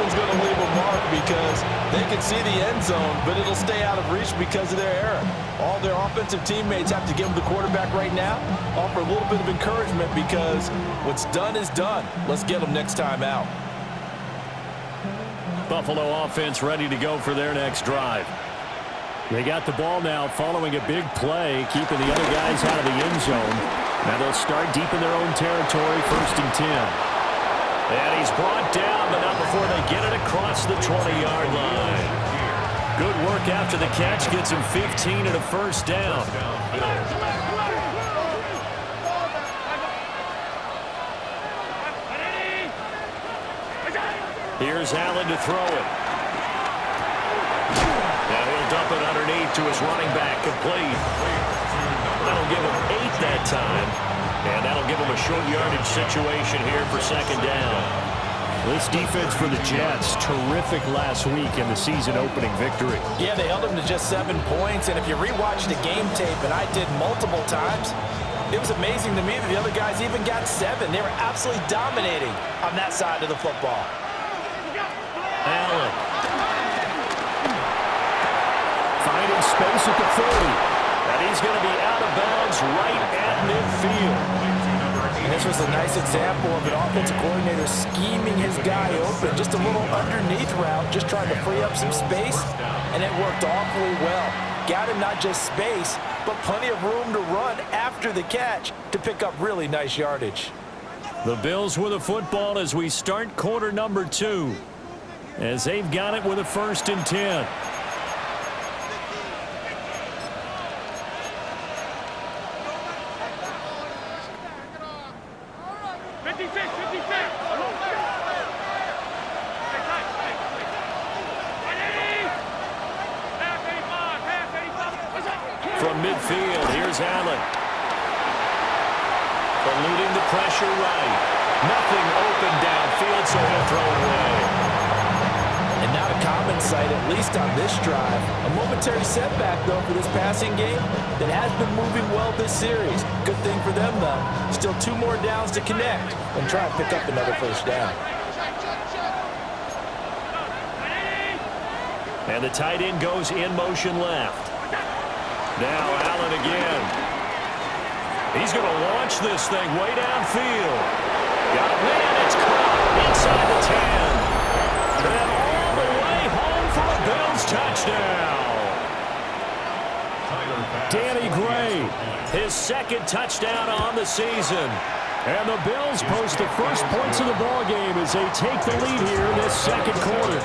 one's going to leave a mark because they can see the end zone, but it'll stay out of reach because of their error. All their offensive teammates have to give them the quarterback right now, offer a little bit of encouragement because what's done is done. Let's get them next time out. Buffalo offense ready to go for their next drive. They got the ball now following a big play, keeping the other guys out of the end zone. Now they'll start deep in their own territory, 1st and 10. And he's brought down, but not before they get it across the 20-yard line. Good work after the catch, gets him 15 and a first down. Here's Allen to throw it. Now he'll dump it underneath to his running back, complete. That'll give him 8 that time. And that'll give him a short yardage situation here for 2nd down. This defense for the Jets, terrific last week in the season opening victory. Yeah, they held them to just 7 points. And if you rewatch the game tape, and I did multiple times, it was amazing to me that the other guys even got 7. They were absolutely dominating on that side of the football. Allen. Finding space at the 30. And he's going to be out of bounds right at midfield. And this was a nice example of an offensive coordinator scheming his guy open. Just a little underneath route, just trying to free up some space. And it worked awfully well. Got him not just space, but plenty of room to run after the catch to pick up really nice yardage. The Bills with the football as we start quarter number 2. As they've got it with a 1st and 10. From midfield, here's Allen. Eluding the pressure right. Nothing open downfield, so he'll throw it away. And not a common sight, at least on this drive. A momentary setback, though, for this passing game that has been moving well this series. Good thing for them, though. Still 2 more downs to connect and try and pick up another 1st down. And the tight end goes in motion left. Now Allen again. He's going to launch this thing way downfield. Got it, man, it's caught inside the 10. And all the way home for a Bills touchdown. Danny Gray, his 2nd touchdown on the season. And the Bills post the first points of the ballgame as they take the lead here in this 2nd quarter.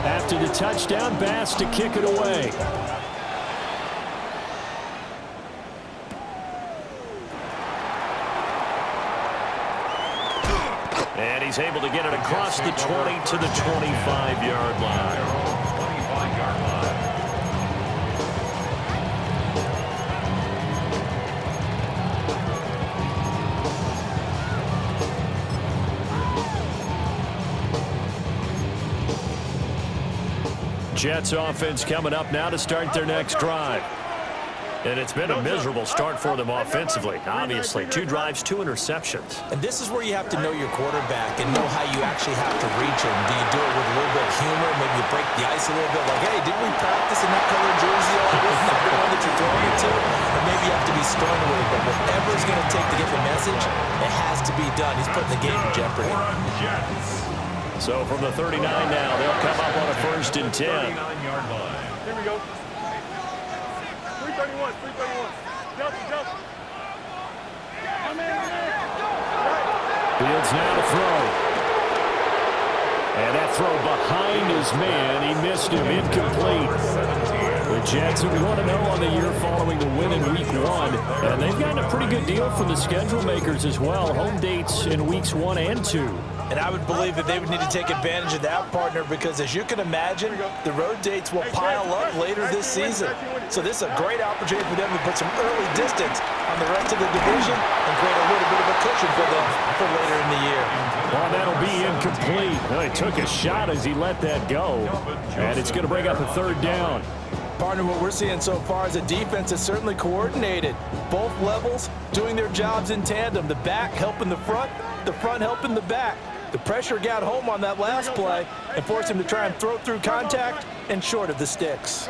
After the touchdown, Bass to kick it away. And he's able to get it across the 20 to the 25-yard line. Jets offense coming up now to start their next drive. And it's been a miserable start for them offensively. Obviously, 2 drives, 2 interceptions. And this is where you have to know your quarterback and know how you actually have to reach him. Do you do it with a little bit of humor? Maybe you break the ice a little bit. Like, hey, didn't we practice in that color jersey all week? Not the one that you're throwing it to? And maybe you have to be stern with it. But whatever it's going to take to get the message, it has to be done. He's putting the game in jeopardy. So from the 39 now, they'll come up on a 1st and 10. 39-yard line. Here we go. 331, 331. Jump. Fields now to throw. And that throw behind his man. He missed him, incomplete. The Jets have 1-0 on the year following the win in Week 1. And they've gotten a pretty good deal from the schedule makers as well. Home dates in Weeks 1 and 2. And I would believe that they would need to take advantage of that, partner, because as you can imagine, the road dates will pile up later this season. So this is a great opportunity for them to put some early distance on the rest of the division and create a little bit of a cushion for them for later in the year. Well, that'll be incomplete. Well, he took a shot as he let that go, and it's going to bring up a third down. Partner, what we're seeing so far is a defense that's certainly coordinated. Both levels doing their jobs in tandem. The back helping the front helping the back. The pressure got home on that last play and forced him to try and throw through contact and short of the sticks.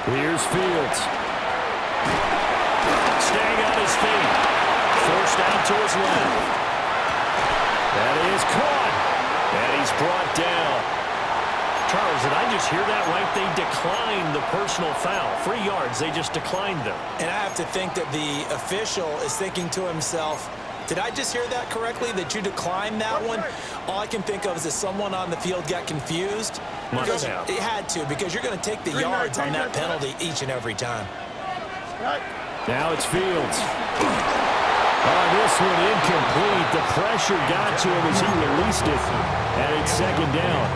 Here's Fields. Staying on his feet. Forced out to his left. That is caught. And he's brought down. Charles, did I just hear that right? They declined the personal foul. 3 yards, they just declined them. And I have to think that the official is thinking to himself, did I just hear that correctly, that you declined that one? All I can think of is that someone on the field got confused. Must have. It had to, because you're going to take the yards on that penalty each and every time. Now it's Fields. Oh, this one incomplete. The pressure got to him as he released it. And it's second down.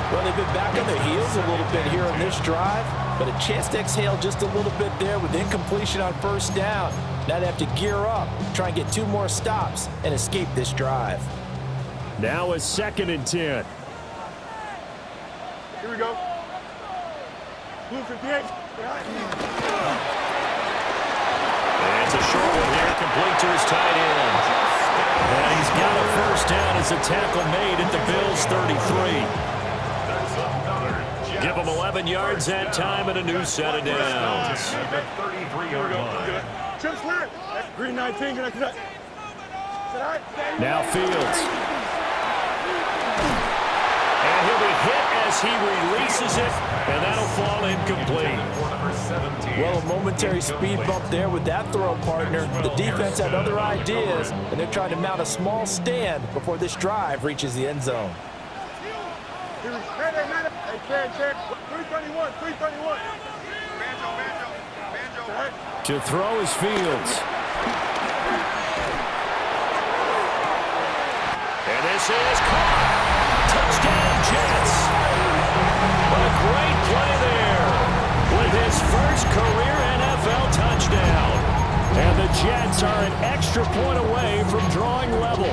Well, they've been back on their heels a little bit here on this drive, but a chance to exhale just a little bit there with incompletion on first down. Now they have to gear up, try and get 2 more stops, and escape this drive. Now a 2nd and 10. Here we go. Blue 58. And it's a short one here, complete to his tight end. And he's got a first down as a tackle made at the Bills' 33. Give him 11 yards that time and a new set of downs. 33-yard line. Chip slant. Green 19. Now Fields. And he'll be hit as he releases it, and that'll fall incomplete. Well, a momentary speed bump there with that throw, partner. The defense had other ideas, and they're trying to mount a small stand before this drive reaches the end zone. Hey, 321. To throw is Fields. And this is caught. Touchdown, Jets. What a great play there with his first career NFL touchdown. And the Jets are an extra point away from drawing level.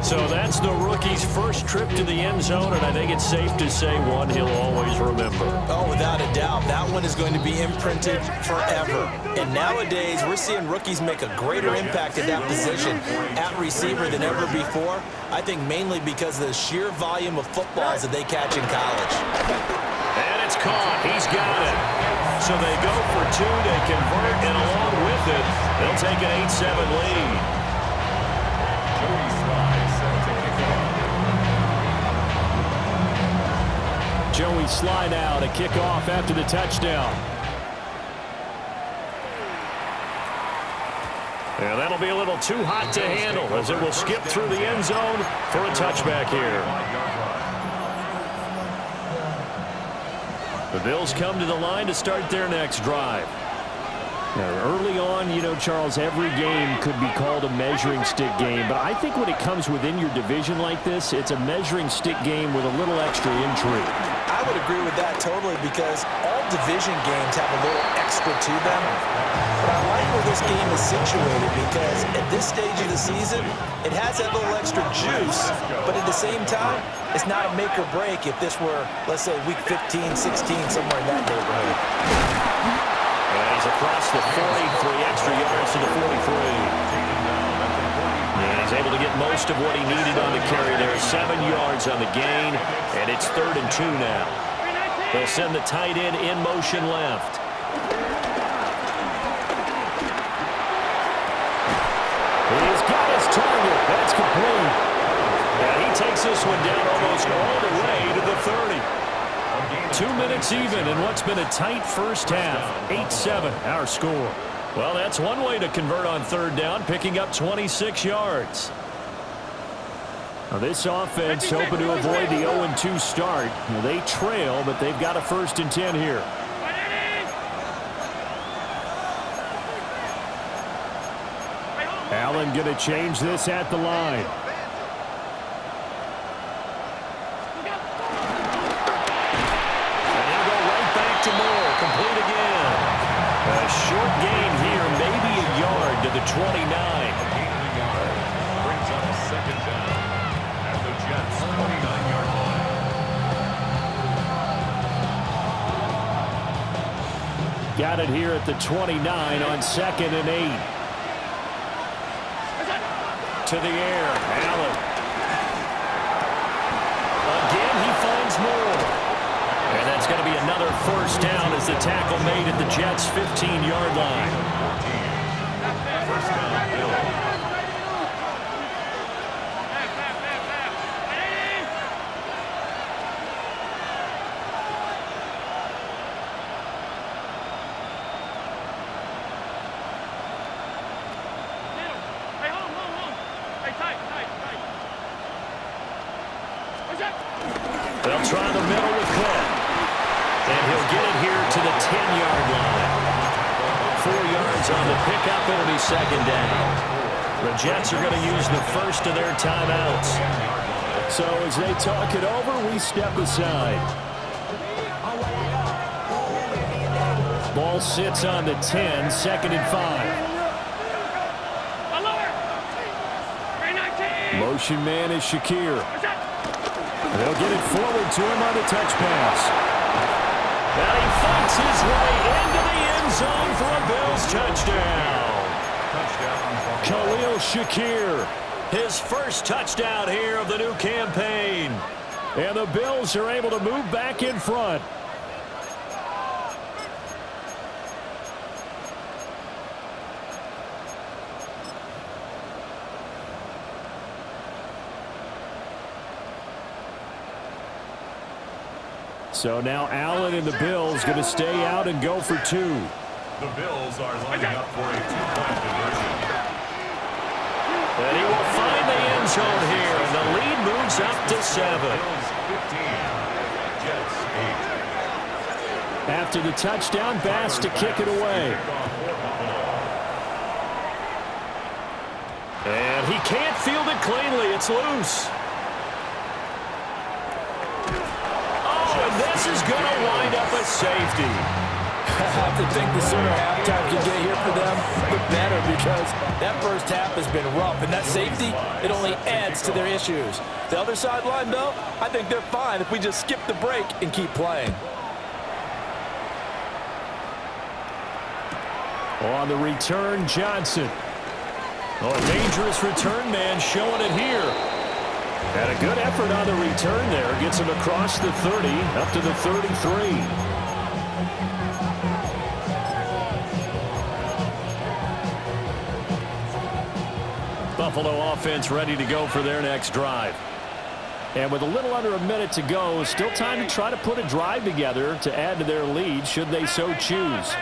So that's the rookie's first trip to the end zone, and I think it's safe to say one he'll always remember. Oh, without a doubt, that one is going to be imprinted forever. And nowadays, we're seeing rookies make a greater impact at that position at receiver than ever before. I think mainly because of the sheer volume of footballs that they catch in college. And it's caught. He's got it. So they go for 2, they convert, and along with it, they'll take an 8-7 lead. Joey slide out, a kickoff after the touchdown. And that'll be a little too hot to handle as it will skip through the end zone for a touchback here. The Bills come to the line to start their next drive. Now, early on, you know, Charles, every game could be called a measuring stick game, but I think when it comes within your division like this, it's a measuring stick game with a little extra intrigue. I would agree with that totally, because all division games have a little extra to them. But I like where this game is situated, because at this stage of the season, it has that little extra juice, but at the same time, it's not a make or break if this were, let's say, week 15, 16, somewhere in that neighborhood. And he's across the 40, 3 extra yards to the 43. And he's able to get most of what he needed on the carry there. 7 yards on the gain, and it's 3rd and 2 now. They'll send the tight end in motion left. He's got his target. That's complete. And he takes this one down almost all the way to the 30. 2 minutes even in what's been a tight first half. 8-7, our score. Well, that's one way to convert on 3rd down, picking up 26 yards. Now this offense hoping to avoid the 0-2 start. Now they trail, but they've got a 1st and 10 here. Allen going to change this at the line. to Moore, complete again. A short gain here, maybe a yard to the 29. Brings up second down at the Jets' 29-yard line. Got it here at the 29 on 2nd and 8. To the air, Allen. Again, he finds Moore. And that's going to be another first down as the tackle made at the Jets' 15-yard line. First down, Bill. They'll try the middle with Cook. And he'll get it here to the 10-yard line. 4 yards on the pickup. It'll be second down. The Jets are going to use the first of their timeouts. So as they talk it over, we step aside. Ball sits on the 10, 2nd and 5. Motion man is Shakir. They'll get it forward to him on the touch pass. And he fights his way into the end zone for a Bills touchdown. Khalil Shakir, his first touchdown here of the new campaign. And the Bills are able to move back in front. So now Allen and the Bills going to stay out and go for 2. The Bills are lining up for a two-point conversion. And he will find the end zone here, and the lead moves up to 7. Bills 15, Jets 8. After the touchdown, Bass to kick it away. And he can't field it cleanly. It's loose. This is going to wind up a safety. I have to think the sooner halftime can get here for them, the better, because that first half has been rough. And that safety, it only adds to their issues. The other sideline, though, I think they're fine if we just skip the break and keep playing. On the return, Johnson. Oh, a dangerous return man showing it here. And a good effort on the return there. Gets him across the 30, up to the 33. Buffalo offense ready to go for their next drive. And with a little under a minute to go, still time to try to put a drive together to add to their lead should they so choose.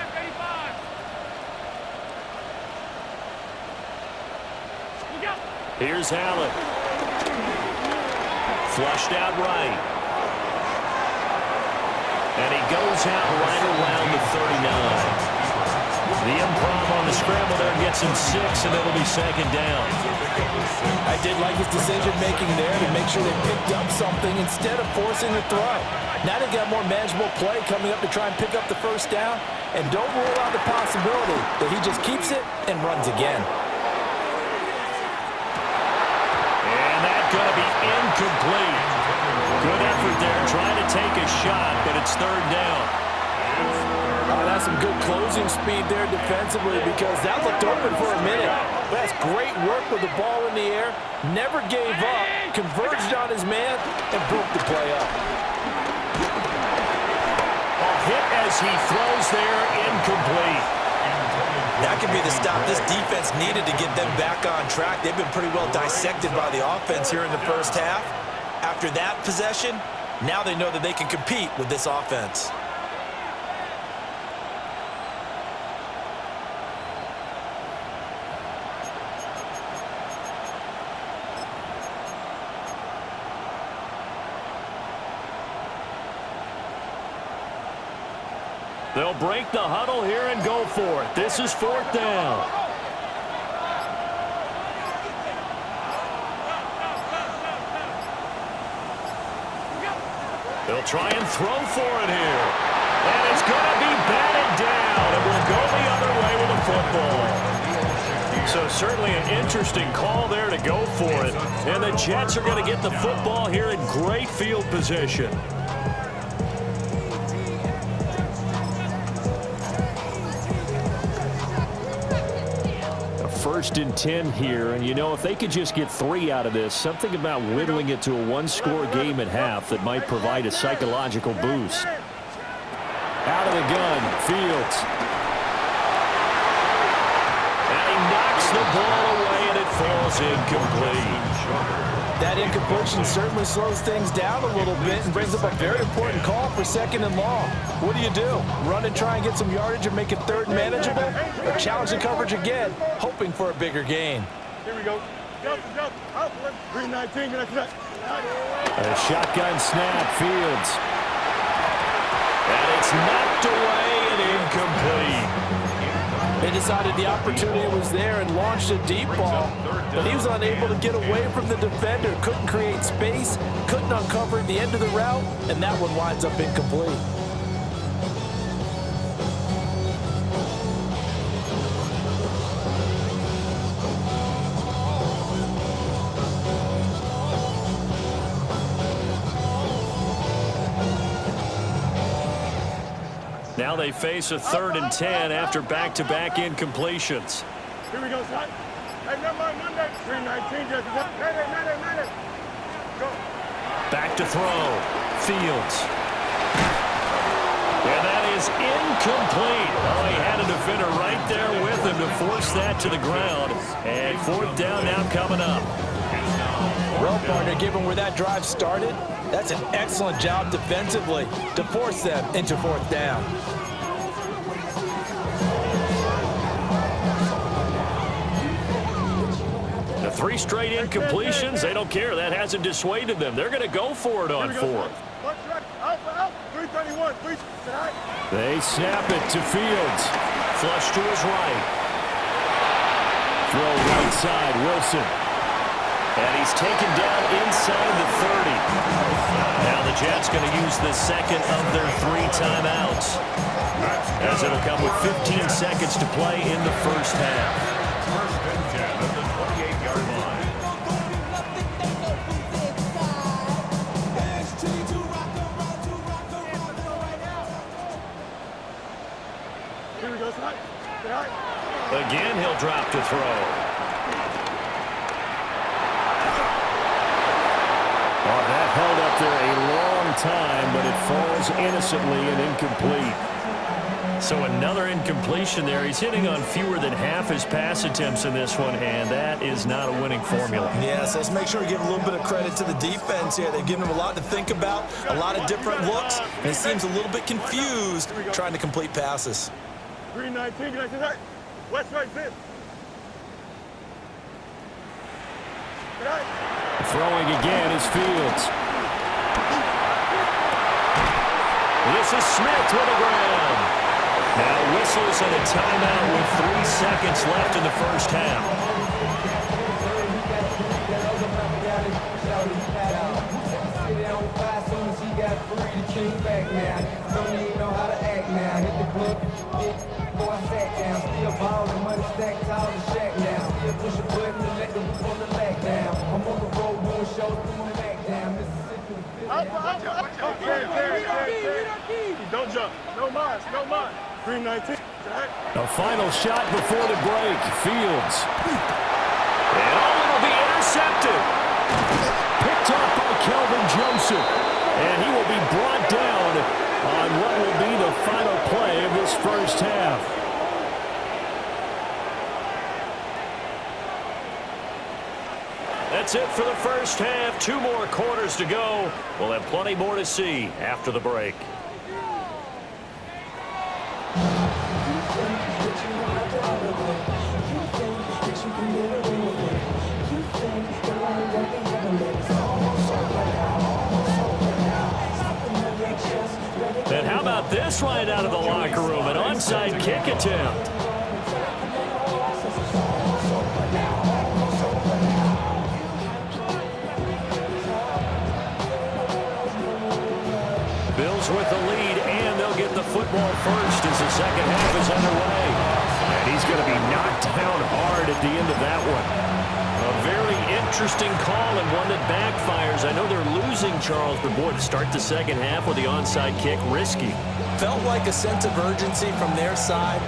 Here's Allen. Flushed out right. And he goes out right around the 39. The improv on the scramble there gets him 6, and it'll be second down. I did like his decision-making there to make sure they picked up something instead of forcing the throw. Now they got more manageable play coming up to try and pick up the first down, and don't rule out the possibility that he just keeps it and runs again. Going to be incomplete. Good effort there, trying to take a shot, but it's third down. Oh, that's some good closing speed there defensively, because that looked open for a minute. That's great work with the ball in the air. Never gave up, converged on his man, and broke the play up. A hit as he throws there, incomplete. That could be the stop this defense needed to get them back on track. They've been pretty well dissected by the offense here in the first half. After that possession, now they know that they can compete with this offense. They'll break the huddle here and go for it. This is fourth down. They'll try and throw for it here. And it's going to be batted down, and will go the other way with the football. So certainly an interesting call there to go for it. And the Jets are going to get the football here in great field position. First and 10 here, and you know, if they could just get 3 out of this, something about whittling it to a one-score game at half that might provide a psychological boost. Out of the gun, Fields. And he knocks the ball away, and it falls incomplete. That incompletion certainly slows things down a little bit and brings up a very important call for 2nd and long. What do? Run and try and get some yardage and make it 3rd and manageable? Or challenge the coverage again, hoping for a bigger gain? Here we go. Jump. Out. 319. A shotgun snap, Fields. And it's knocked away and incomplete. They decided the opportunity was there and launched a deep ball, but he was unable to get away from the defender, couldn't create space, couldn't uncover the end of the route, and that one winds up incomplete. Now they face a 3rd and 10 after back-to-back incompletions. Here we go, son. Hey, number 319. Go. Back to throw. Fields. And that is incomplete. Oh, he had a defender right there with him to force that to the ground. And 4th down now coming up. Well, partner, given where that drive started, that's an excellent job defensively to force them into 4th down. The 3 straight incompletions, they don't care. That hasn't dissuaded them. They're going to go for it on 4th. Out. 331. They snap it to Fields. Flush to his right. Throw right side, Wilson. And he's taken down inside the 30. Now the Jets going to use the 2nd of their 3 timeouts, as it'll come with 15 seconds to play in the 1st half. 1st and 10 at the 28-yard line. Here we go, son. Again, he'll drop to throw. Oh, that held up there a long time, but it falls innocently and incomplete. So another incompletion there. He's hitting on fewer than half his pass attempts in this one, and that is not a winning formula. Yes, let's make sure we give a little bit of credit to the defense here. They've given him a lot to think about, a lot of different looks, and he seems a little bit confused trying to complete passes. 319. West right, fifth. Throwing again is Fields. This is Smith with the ground. Now whistles and a timeout with 3 seconds left in the 1st half. Don't jump. No mas. 319. A final shot before the break. Fields. And it'll be intercepted. Picked up by Kelvin Joseph. And he will be brought down on what will be the final play of this 1st half. That's it for the 1st half. 2 more quarters to go. We'll have plenty more to see after the break. And how about this right out of the locker room? An onside kick attempt. Bills with the lead, and they'll get the football first as the second half is underway. And he's going to be knocked down hard at the end of that one. A very interesting call and one that backfires. I know they're losing, Charles, but boy, to start the second half with the onside kick, risky. Felt like a sense of urgency from their side,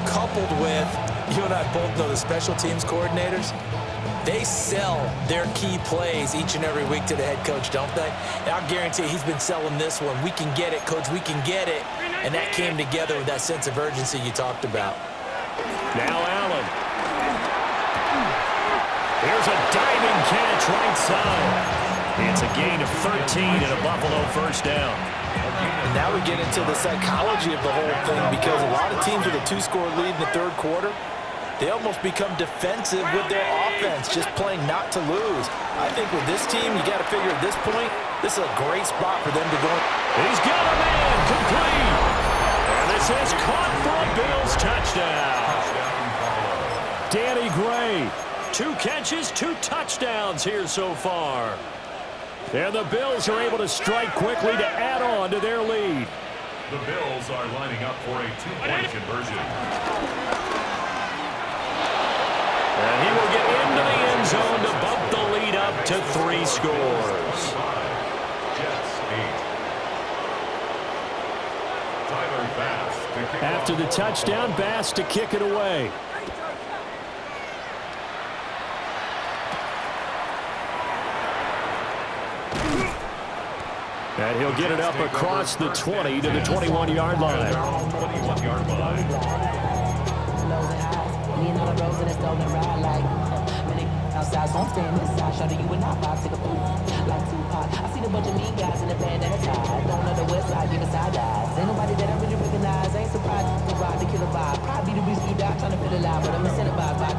coupled with, you and I both know the special teams coordinators, they sell their key plays each and every week to the head coach, don't they? And I'll guarantee he's been selling this one. We can get it, coach, we can get it. And that came together with that sense of urgency you talked about. Now Allen. Here's a diving catch right side. It's a gain of 13 and a Buffalo first down. And now we get into the psychology of the whole thing, because a lot of teams with a 2-score lead in the third quarter, they almost become defensive with their offense, just playing not to lose. I think with this team, you got to figure at this point, this is a great spot for them to go. He's got a man complete. And this is caught for a Bills touchdown. Danny Gray, 2 catches, 2 touchdowns here so far. And the Bills are able to strike quickly to add on to their lead. The Bills are lining up for a 2-point conversion. And he will get into the end zone to bump the lead up to 3 scores. Jets 8. Tyler Bass to kick After off. the touchdown, Bass to kick it away. And he'll get it up across the 20 to the 21-yard line. 21-yard line. Outside, so I'm staying inside. Shout to you and I vibe, take a poop like Tupac. I see the bunch of mean guys in the band and a tie. Don't know the west side, give a side eyes. Ain't nobody that I really recognize. Ain't surprised to ride the killer vibe. Probably the reason you die trying to feel alive, but I'm incentivized by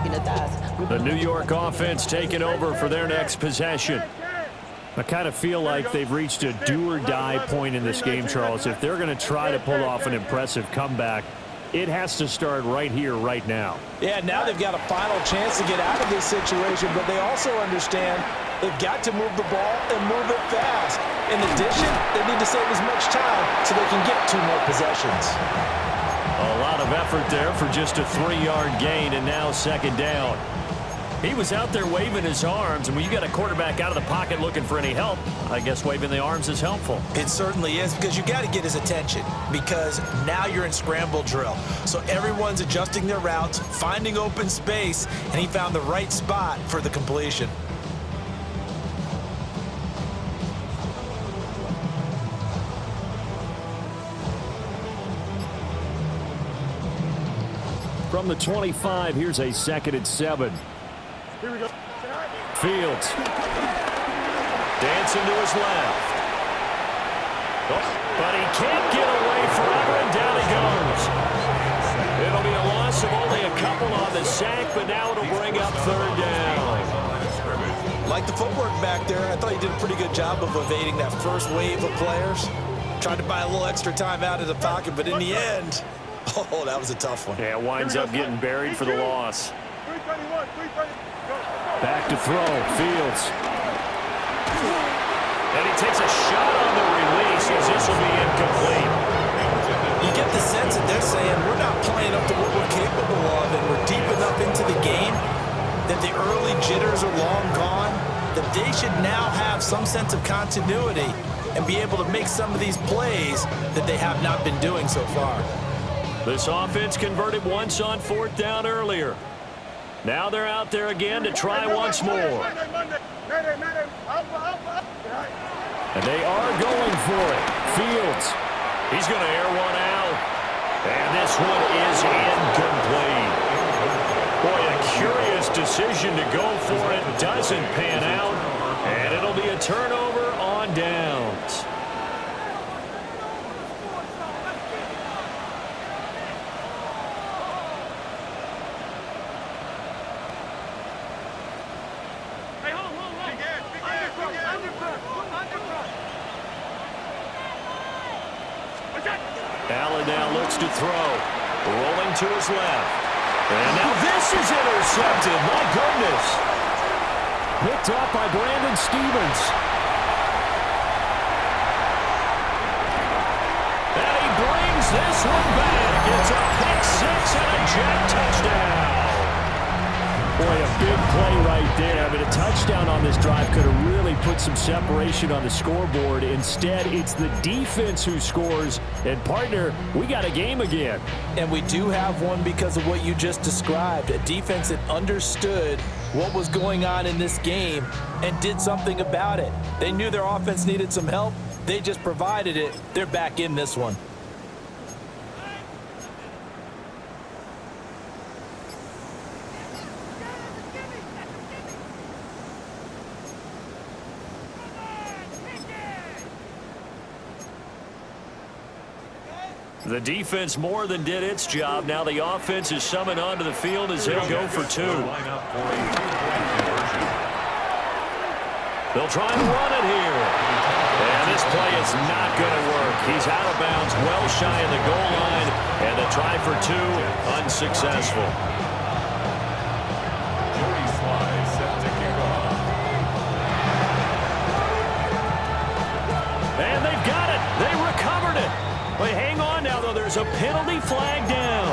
in the thighs. The New York offense taking over for their next possession. I kind of feel like they've reached a do-or-die point in this game, Charles. If they're going to try to pull off an impressive comeback, it has to start right here, right now. Yeah, now they've got a final chance to get out of this situation, but they also understand they've got to move the ball and move it fast. In addition, they need to save as much time so they can get 2 more possessions. A lot of effort there for just a 3-yard gain, and now second down. He was out there waving his arms, and when you got a quarterback out of the pocket looking for any help, I guess waving the arms is helpful. It certainly is, because you got to get his attention, because now you're in scramble drill. So everyone's adjusting their routes, finding open space, and he found the right spot for the completion. From the 25, here's a 2nd and 7. Here we go. Fields. Dancing to his left. Oh, but he can't get away forever, and down he goes. It'll be a loss of only a couple on the sack, but now it'll bring up 3rd down. Like the footwork back there, I thought he did a pretty good job of evading that first wave of players. Tried to buy a little extra time out of the pocket, but in the end, oh, that was a tough one. Yeah, winds up getting buried for the loss. 321, 320. Back to throw. Fields. And he takes a shot on the release as this will be incomplete. You get the sense that they're saying we're not playing up to what we're capable of, and we're deep enough into the game that the early jitters are long gone, that they should now have some sense of continuity and be able to make some of these plays that they have not been doing so far. This offense converted once on 4th down earlier. Now they're out there again to try once more. And they are going for it. Fields. He's going to air one out. And this one is incomplete. Boy, a curious decision to go for it. Doesn't pan out. And it'll be a turnover on downs. Allen now looks to throw. Rolling to his left. And now this is intercepted. My goodness. Picked up by Brandon Stevens. And he brings Throws this one back. It's a pick six and a Jet touchdown. Boy, a big play right there. I mean, a touchdown on this drive could have really put some separation on the scoreboard. Instead, it's the defense who scores. And, partner, we got a game again. And we do have one because of what you just described. A defense that understood what was going on in this game and did something about it. They knew their offense needed some help. They just provided it. They're back in this one. The defense more than did its job. Now the offense is summoned onto the field as they'll go for two. They'll try and run it here. And this play is not going to work. He's out of bounds, well shy of the goal line. And the try for two, unsuccessful. And they've got it. They recovered it. Wait, hang on now, though. There's a penalty flag down.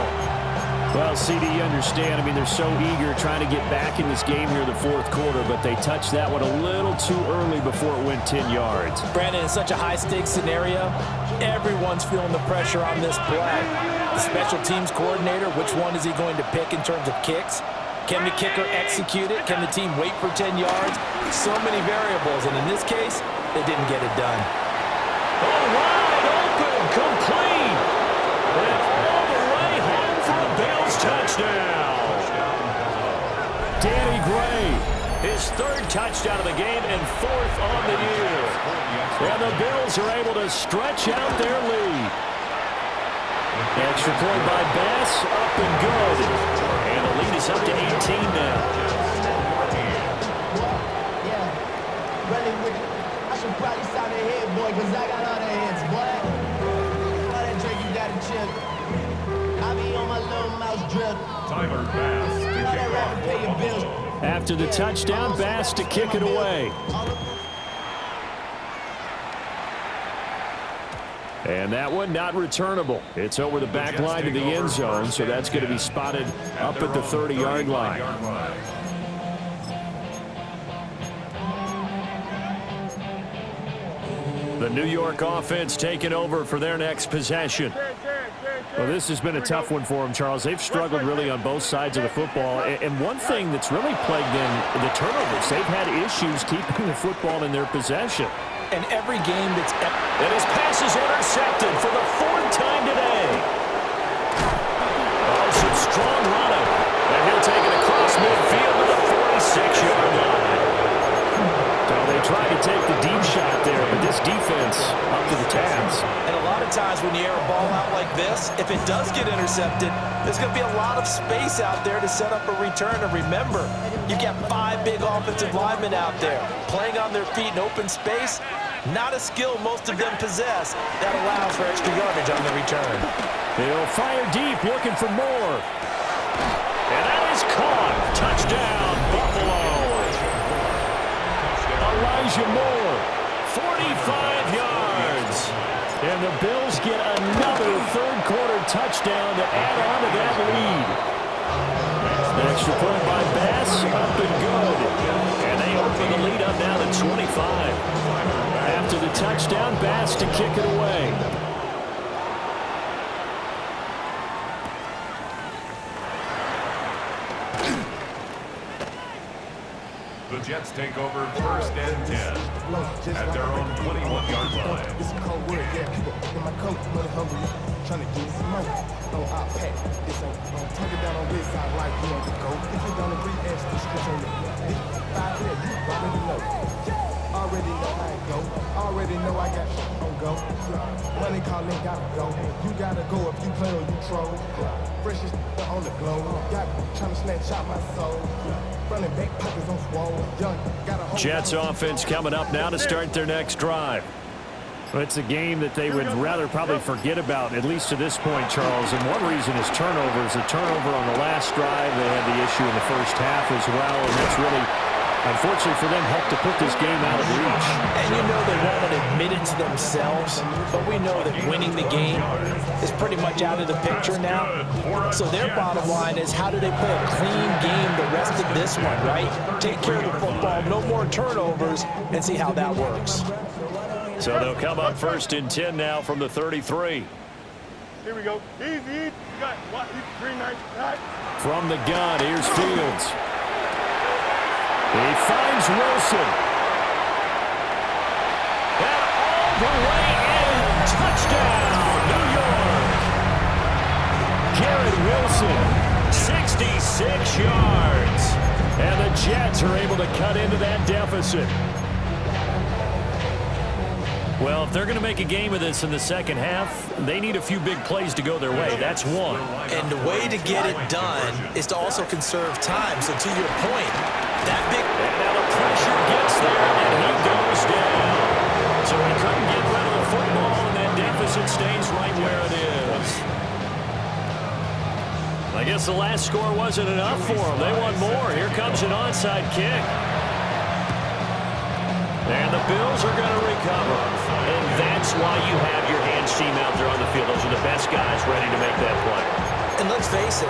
Well, CD, you understand. I mean, they're so eager trying to get back in this game here in the fourth quarter, but they touched that one a little too early before it went 10 yards. Brandon, in such a high-stakes scenario, everyone's feeling the pressure on this play. The special teams coordinator, which one is he going to pick in terms of kicks? Can the kicker execute it? Can the team wait for 10 yards? So many variables, and in this case, they didn't get it done. All right. Complete. And all the way home for a Bills touchdown. Danny Gray, his third touchdown of the game and fourth on the year. And the Bills are able to stretch out their lead. Extra point by Bass, up and good. And the lead is up to 18 now. Yeah, really wicked. I should probably stop their head, boy, because I got all their heads, boy. I be on my little mouse drip. Tyler Bass to kick off. After the touchdown, Bass to kick it away. And that one not returnable. It's over the back line to the end zone, so that's going to be spotted up at the 30-yard line. The New York offense taking over for their next possession. Well, this has been a tough one for them, Charles. They've struggled really on both sides of the football. And one thing that's really plagued them, the turnovers. They've had issues keeping the football in their possession. And every game that's... And his pass is intercepted for the fourth time today. Oh, some strong running. And he'll take it across midfield to the 46-yard line. So they tried to take the deep shot there, but this defense up to the task. And a lot of times when you air a ball out like this, if it does get intercepted, there's going to be a lot of space out there to set up a return. And remember, you've got 5 big offensive linemen out there playing on their feet in open space. Not a skill most of them possess that allows for extra yardage on the return. They'll fire deep, looking for more. And that is caught. Touchdown, Buffalo. Elijah Moore, 45 yards. And the Bills get another third-quarter touchdown to add on to that lead. The extra point by Bass, up and good. And they open the lead up now to 25. After the touchdown, Bass to kick it away. The Jets take over first and 10 at their own 21-yard line. This is cold word, yeah. People in my coat, money hungry, trying to get some money. No, I'll pack. This ain't tuck it down on this side like you on the go. If you don't agree, ask the script on your big 5 here, you already know. Already know how it go. Already know I got shit on go. Money calling, gotta go. You gotta go if you play or you troll. Freshest on the globe. Got trying to snatch out my soul. Running back pockets on swole. Young, got a Jets offense coming up now to start their next drive. Well, it's a game that they would rather probably forget about, at least to this point, Charles. And one reason is turnovers. A turnover on the last drive. They had the issue in the first half as well, and that's really unfortunately for them, helped to put this game out of reach. And you know they won't admit it to themselves, but we know that winning the game is pretty much out of the picture now. So their bottom line is, how do they play a clean game the rest of this one, right? Take care of the football, no more turnovers, and see how that works. So they'll come up 1st and 10 now from the 33. Here we go. Easy. You got what? 3 9. Right. From the gun, here's Fields. He finds Wilson. And all the way in. Touchdown, New York. Garrett Wilson, 66 yards. And the Jets are able to cut into that deficit. Well, if they're going to make a game of this in the second half, they need a few big plays to go their way. That's one. And the way to get it done is to also conserve time. So to your point, that big... And now the pressure gets there, and he goes down. So he couldn't get rid of the football, and that deficit stays right where it is. I guess the last score wasn't enough for them. They want more. Here comes an onside kick. And the Bills are going to recover. And that's why you have your hands team out there on the field. Those are the best guys ready to make that play. And let's face it,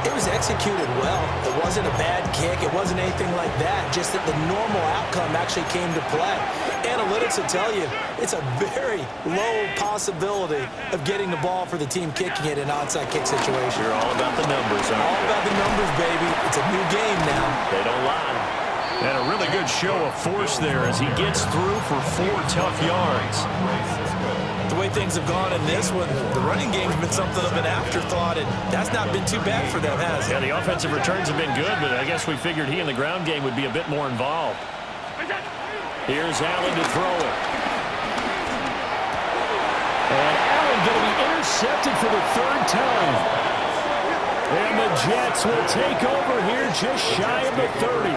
it was executed well. It wasn't a bad kick. It wasn't anything like that. Just that the normal outcome actually came to play. Analytics will tell you it's a very low possibility of getting the ball for the team kicking it in an onside kick situation. You're all about the numbers, aren't you? All about the numbers, baby. It's a new game now. They don't lie. And a really good show of force there as he gets through for 4 tough yards. The way things have gone in this one, the running game's been something of an afterthought, and that's not been too bad for them, has it? Yeah, the offensive returns have been good, but I guess we figured he in the ground game would be a bit more involved. Here's Allen to throw it. And Allen going to be intercepted for the 3rd time. And the Jets will take over here just shy of the 30.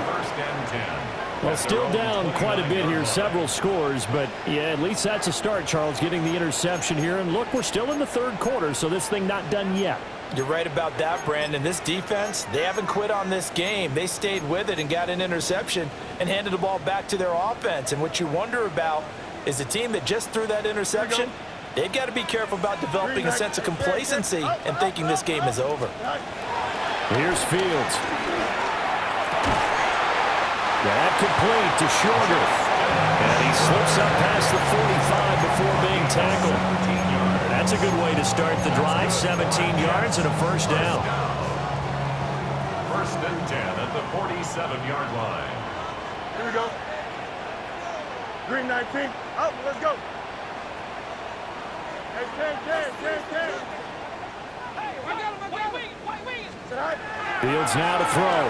Well, still down quite a bit here, several scores, but yeah, at least that's a start, Charles, getting the interception here. And look, we're still in the 3rd quarter, so this thing not done yet. You're right about that, Brandon. This defense, they haven't quit on this game. They stayed with it and got an interception and handed the ball back to their offense. And what you wonder about is the team that just threw that interception, they've got to be careful about developing a sense of complacency and thinking this game is over. Here's Fields. That complete to Shorter. And he slips up past the 45 before being tackled. That's a good way to start the drive. 17 yards and a 1st down. 1st and 10 at the 47-yard line. Here we go. Green 19. Up, let's go. Hey, 10. Hey, I got him. White wing. Fields now to throw.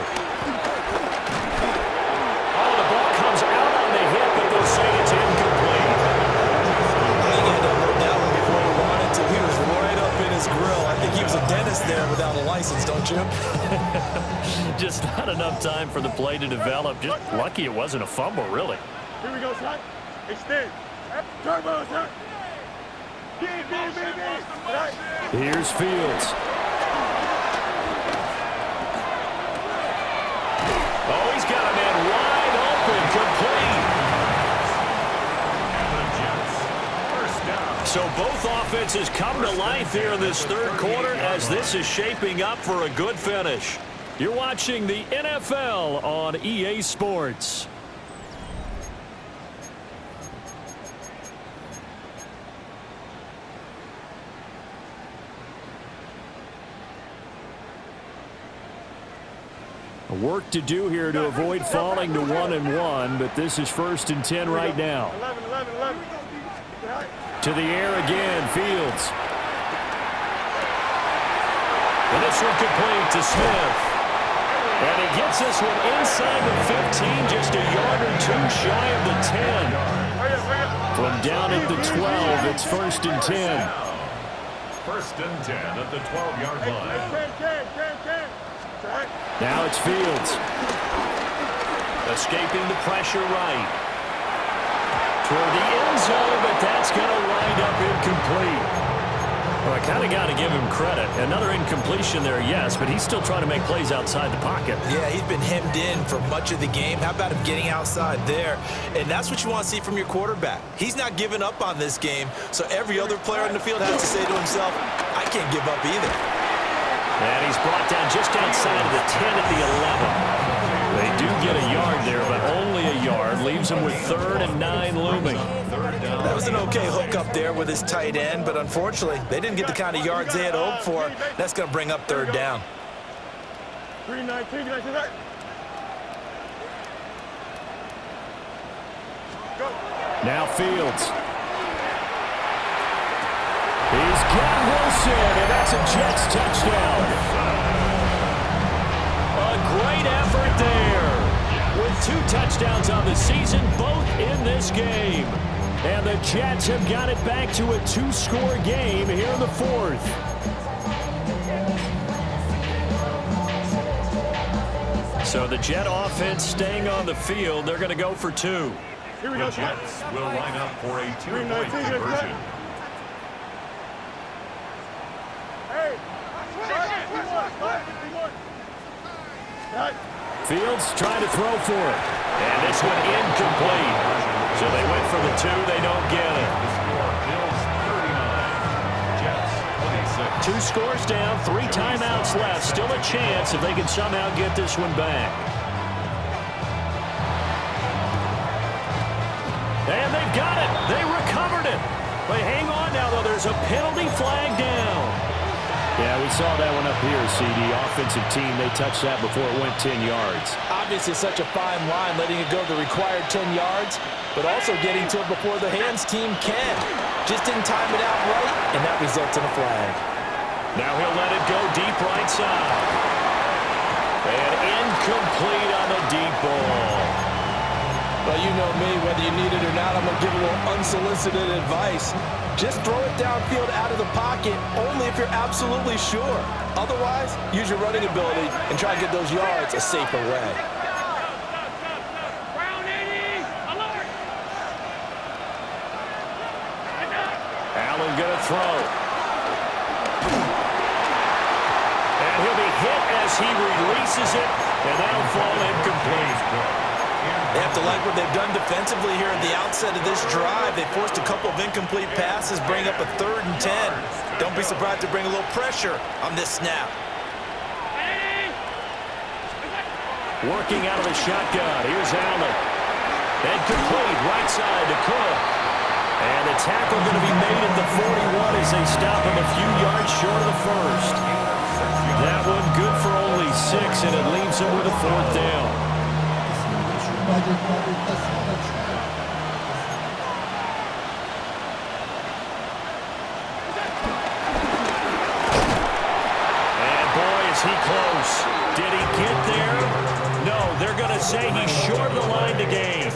Oh, the ball comes out on the hit, but they'll say it's incomplete. I think he had to look that one before he wanted to. He was right up in his grill. I think he was a dentist there without a license, don't you? Just not enough time for the play to develop. Just lucky it wasn't a fumble, really. Here we go, son. Extend. Turbo, son. Here's Fields. Oh, he's got a man wide open, complete. So both offenses come to life here in this 3rd quarter as this is shaping up for a good finish. You're watching the NFL on EA Sports. Work to do here to avoid falling to 1-1, but this is 1st and 10 right now. 11. To the air again, Fields. And this one complete to Smith. And he gets this one inside the 15, just a yard or 2 shy of the 10. From down at the 12, it's 1st and 10. 1st and 10 at the 12-yard line. Now it's Fields. Escaping the pressure right. Toward the end zone, but that's going to wind up incomplete. Well, I kind of got to give him credit. Another incompletion there, yes, but he's still trying to make plays outside the pocket. Yeah, he's been hemmed in for much of the game. How about him getting outside there? And that's what you want to see from your quarterback. He's not giving up on this game, so every other player on the field has to say to himself, I can't give up either. And he's brought down just outside of the 10 at the 11. They do get a yard there, but only a yard. Leaves them with 3rd and 9 looming. That was an okay hook up there with his tight end, but unfortunately, they didn't get the kind of yards they had hoped for. That's going to bring up 3rd down. 319, Now Fields. He's got Wilson, and that's a Jets touchdown. A great effort there. With 2 touchdowns on the season, both in this game. And the Jets have got it back to a 2-score game here in the 4th. So the Jet offense staying on the field. They're going to go for 2. The Jets will line up for a 2-point conversion. Fields trying to throw for it. And this one incomplete. So they went for the 2. They don't get it. Bills 39, Jets 26. 2 scores down, 3 timeouts left. Still a chance if they can somehow get this one back. And they've got it. They recovered it. But hang on now, though. There's a penalty flag down. Yeah, we saw that one up here, CD. Offensive team, they touched that before it went 10 yards. Obviously, such a fine line, letting it go the required 10 yards, but also getting to it before the hands team can. Just didn't time it out right, and that results in a flag. Now he'll let it go deep right side. And incomplete on the deep ball. Well, you know me, whether you need it or not, I'm going to give a little unsolicited advice. Just throw it downfield out of the pocket only if you're absolutely sure. Otherwise, use your running ability and try to get those yards a safer way. Allen going to throw. And he'll be hit as he releases it, and that'll fall incomplete. They have to like what they've done defensively here at the outset of this drive. They forced a couple of incomplete passes, bring up a 3rd and 10. Don't be surprised to bring a little pressure on this snap. Working out of the shotgun. Here's Allen. And complete right side to Cook. And the tackle going to be made at the 41 as they stop him a few yards short of the first. That one good for only 6, and it leaves him with a 4th down. And boy, is he close. Did he get there? No, they're going to say he's short of the line to gain.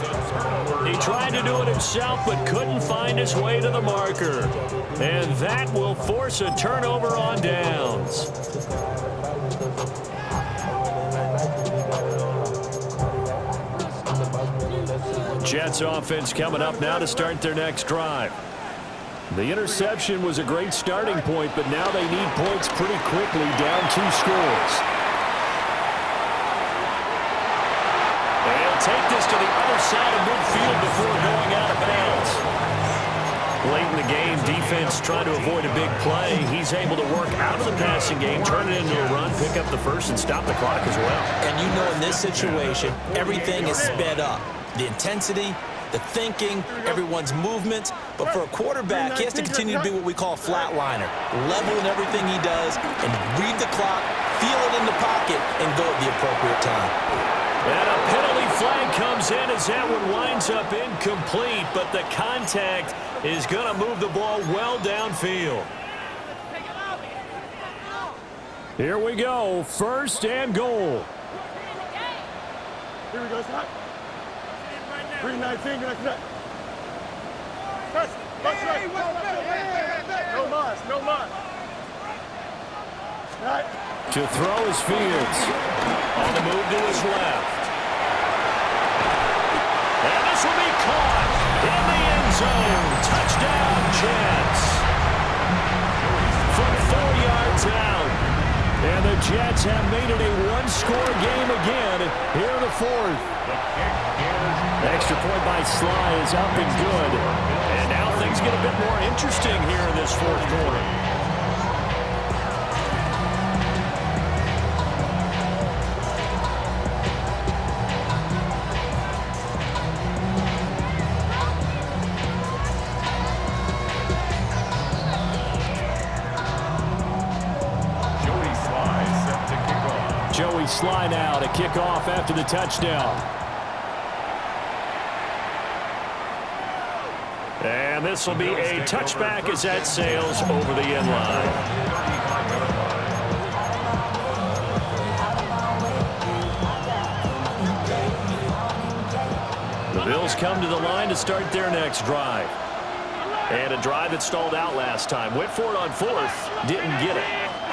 He tried to do it himself, but couldn't find his way to the marker. And that will force a turnover on downs. Jets offense coming up now to start their next drive. The interception was a great starting point, but now they need points pretty quickly, down 2 scores. They'll take this to the other side of midfield before going out of bounds. Late in the game, defense trying to avoid a big play. He's able to work out of the passing game, turn it into a run, pick up the first, and stop the clock as well. And you know in this situation, everything is sped up. The intensity, the thinking, everyone's movements. But for a quarterback, he has to continue to be what we call a flatliner. Level in everything he does and read the clock, feel it in the pocket, and go at the appropriate time. And a penalty flag comes in as that one winds up incomplete, but the contact is going to move the ball well downfield. Here we go, 1st and goal. Here we go, stop. 319, no mas, no mas. Right. To throw is Fields. On the move to his left. And this will be caught in the end zone. Touchdown, Jets. the Jets have made it a one-score game again here in the fourth. Extra point by Sly is up and good. And now things get a bit more interesting here in this fourth quarter. Joey Sly now to kick off after the touchdown. And this will be a touchback as that sails over the end line. The Bills come to the line to start their next drive. And a drive that stalled out last time. Went for it on fourth, didn't get it.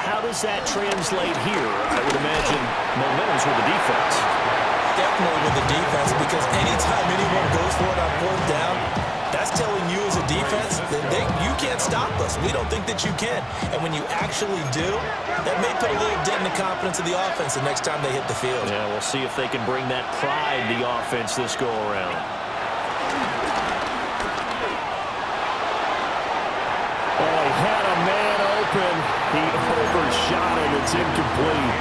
How does that translate here? I would imagine momentum's with the defense. Definitely with the defense, because anytime anyone goes for it on fourth down, that's telling you as a defense that you can't stop us. We don't think that you can. And when you actually do, that may put a little dent in the confidence of the offense the next time they hit the field. Yeah, we'll see if they can bring that pride to the offense this go-around. Oh, he had a man open. He overshot him. It's incomplete.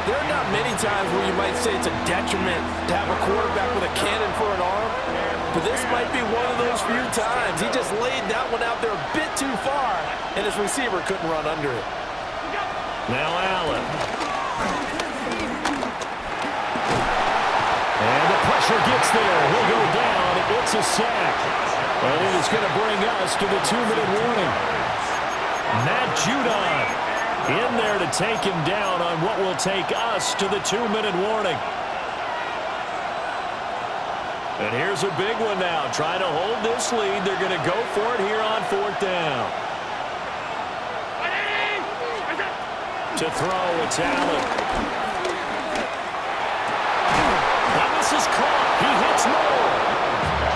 There are not many times where you might say it's a detriment to have a quarterback with a cannon for an arm, but this might be one of those few times. He just laid that one out there a bit too far, and his receiver couldn't run under it. Now Allen. And the pressure gets there. He'll go down. It's a sack. And it is going to bring us to the 2-minute warning. Matt Judon in there to take him down on what will take us to the 2-minute warning. And here's a big one now. Trying to hold this lead. They're going to go for it here on fourth down. To throw, it's Allen. Now this is caught. He hits more.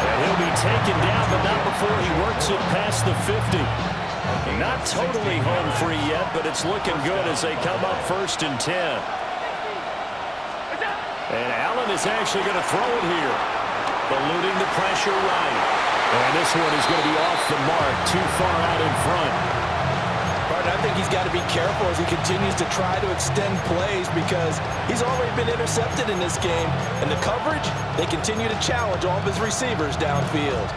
And he'll be taken down, but not before he works it past the 50. Not totally home free yet, but it's looking good as they come up 1st and 10. And Allen is actually going to throw it here. Eluding the pressure right. And this one is going to be off the mark, too far out in front. But I think he's got to be careful as he continues to try to extend plays because he's already been intercepted in this game. And the coverage, they continue to challenge all of his receivers downfield.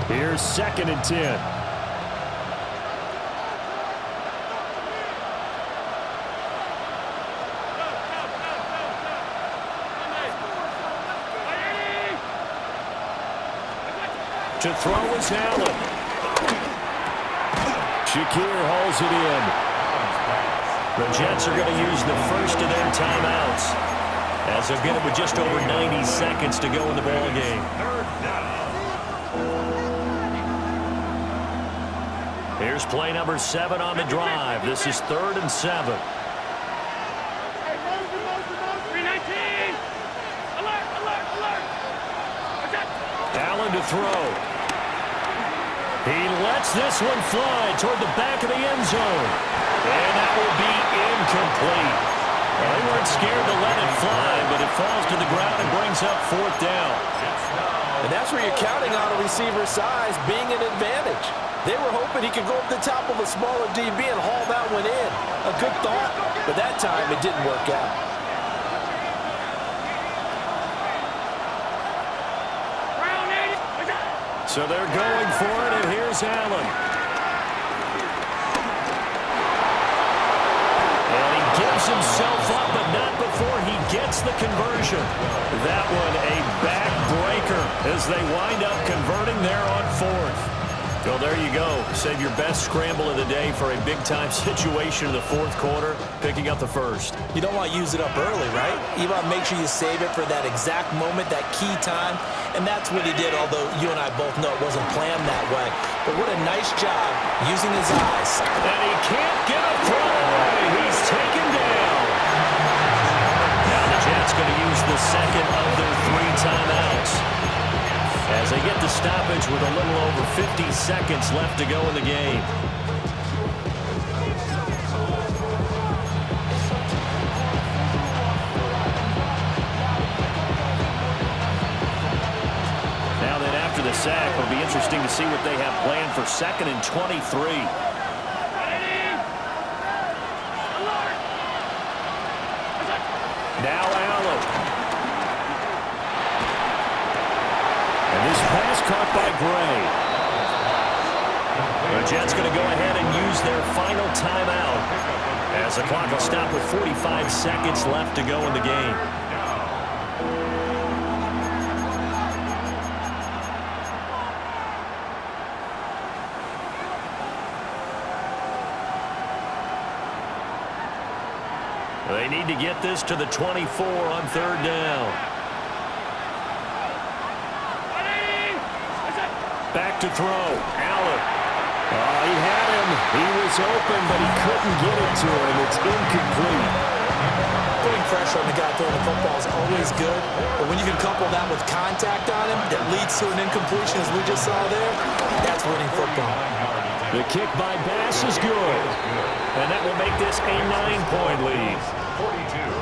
Here's 2nd and 10. To throw is Allen. Shakir hauls it in. The Jets are going to use the first of their timeouts as they've got it with just over 90 seconds to go in the ball game. Here's play number 7 on the drive. This is 3rd and 7. Allen to throw. He lets this one fly toward the back of the end zone. And that will be incomplete. Well, they weren't scared to let it fly, but it falls to the ground and brings up 4th down. And that's where you're counting on a receiver's size being an advantage. They were hoping he could go up the top of a smaller DB and haul that one in. A good thought, but that time it didn't work out. So they're going for it, and here's Allen. And he gives himself up, but not before he gets the conversion. That one a backbreaker as they wind up converting there on 4th. Well, there you go. Save your best scramble of the day for a big-time situation in the 4th quarter, picking up the 1st. You don't want to use it up early, right? You want to make sure you save it for that exact moment, that key time. And that's what he did, although you and I both know it wasn't planned that way. But what a nice job using his eyes. And he can't get a throw away. He's taken down. Now the Jets going to use the 2nd of their 3 timeouts as they get the stoppage with a little over 50 seconds left to go in the game. the sack. It'll be interesting to see what they have planned for 2nd and 23. Now Allen. And this pass caught by Gray. The Jets going to go ahead and use their final timeout as the clock will stop with 45 seconds left to go in the game. They need to get this to the 24 on 3rd down. Back to throw. Allen. He had him. He was open, but he couldn't get it to him. It's incomplete. Putting pressure on the guy throwing the football is always good, but when you can couple that with contact on him that leads to an incompletion, as we just saw there, that's winning football. The kick by Bass is good, and that will make this a 9-point lead.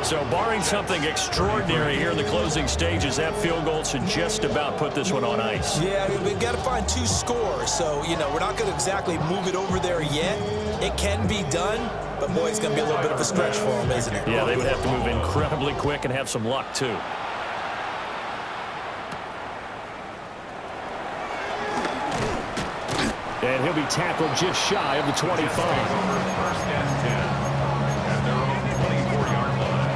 So barring something extraordinary here in the closing stages, that field goal should just about put this one on ice. Yeah, we've got to find 2 scores. So, we're not going to exactly move it over there yet. It can be done, but boy, it's going to be a little bit of a stretch for them, isn't it? Yeah, they would have to move incredibly quick and have some luck, too. And he'll be tackled just shy of the 25. First and 10 at their own 24-yard line.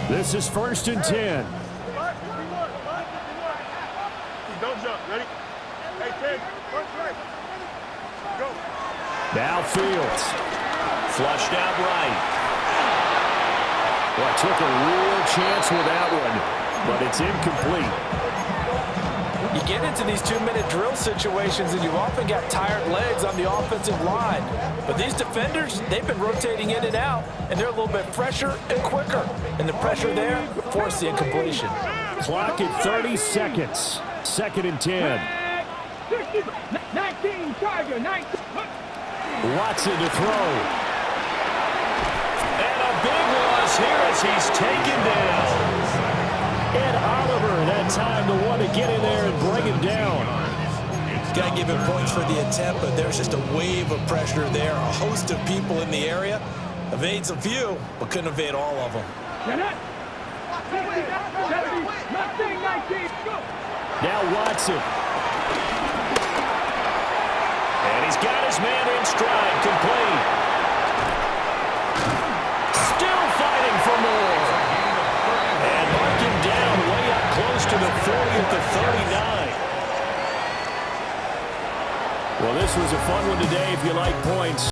This is 1st and 10. Don't jump. Ready? Hey, Ted. Go. Now Fields. Flushed out right. Well, took a real chance with that one, but it's incomplete. You get into these 2-minute drill situations, and you've often got tired legs on the offensive line. But these defenders, they've been rotating in and out, and they're a little bit fresher and quicker. And the pressure there forced the incompletion. Clock at 30 seconds. 2nd and 10. 19, Tiger, 19. Watson to throw. And a big loss here as he's taken down. And Oliver, that time the one to get in there and bring him down. Got to give him points for the attempt, but there's just a wave of pressure there. A host of people in the area. Evades a few, but couldn't evade all of them. Now Watson. And he's got his man in stride, complete. Still fighting for more. And mark him down way up close to the 40 at the 39. Well, this was a fun one today if you like points.